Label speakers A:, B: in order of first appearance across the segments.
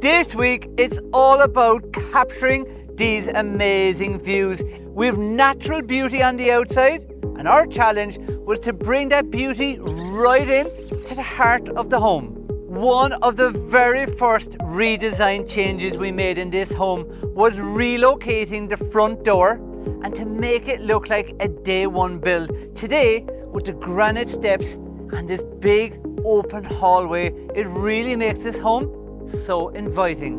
A: This week, it's all about capturing these amazing views. We have natural beauty on the outside, and our challenge was to bring that beauty right in to the heart of the home. One of the very first redesign changes we made in this home was relocating the front door and to make it look like a day one build. Today, with the granite steps and this big open hallway, it really makes this home so inviting.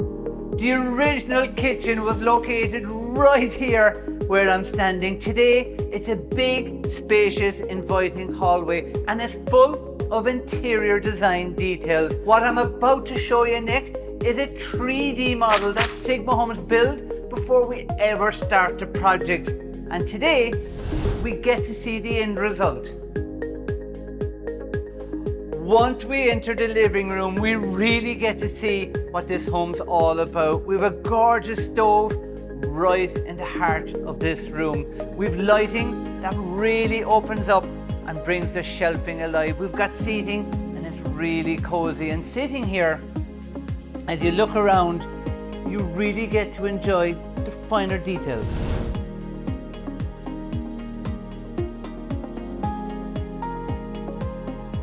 A: The original kitchen was located right here where I'm standing. Today, it's a big, spacious, inviting hallway, and it's full of interior design details. What I'm about to show you next is a 3D model that Sigma Homes build before we ever start the project. And today, we get to see the end result. Once we enter the living room, we really get to see what this home's all about. We have a gorgeous stove right in the heart of this room. We've lighting that really opens up and brings the shelving alive. We've got seating and it's really cozy. And sitting here, as you look around, you really get to enjoy the finer details.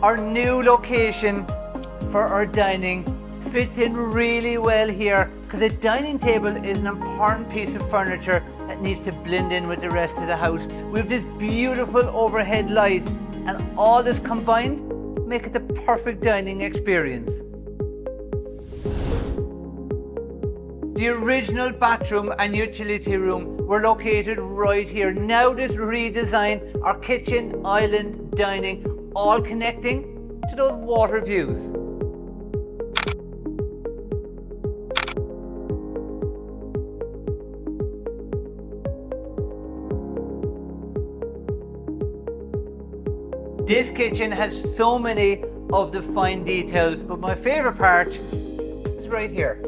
A: Our new location for our dining fits in really well here because a dining table is an important piece of furniture that needs to blend in with the rest of the house. We have this beautiful overhead light, and all this combined make it the perfect dining experience. The original bathroom and utility room were located right here. Now this redesign, our kitchen, island, dining, all connecting to those water views. This kitchen has so many of the fine details, but my favorite part is right here.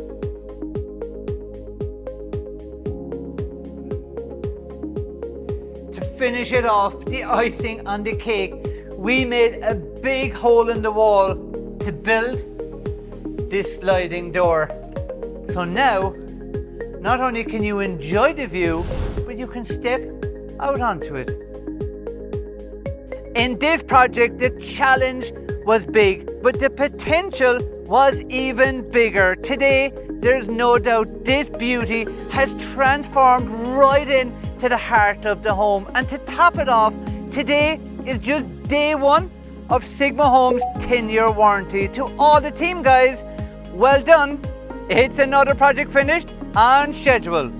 A: To finish it off, the icing on the cake, we made a big hole in the wall to build this sliding door. So now, not only can you enjoy the view, but you can step out onto it. In this project, the challenge was big, but the potential was even bigger. Today, there's no doubt this beauty has transformed right in to the heart of the home. And to top it off, today is just day one of Sigma Homes' 10-year warranty. To all the team, guys, well done. It's another project finished on schedule.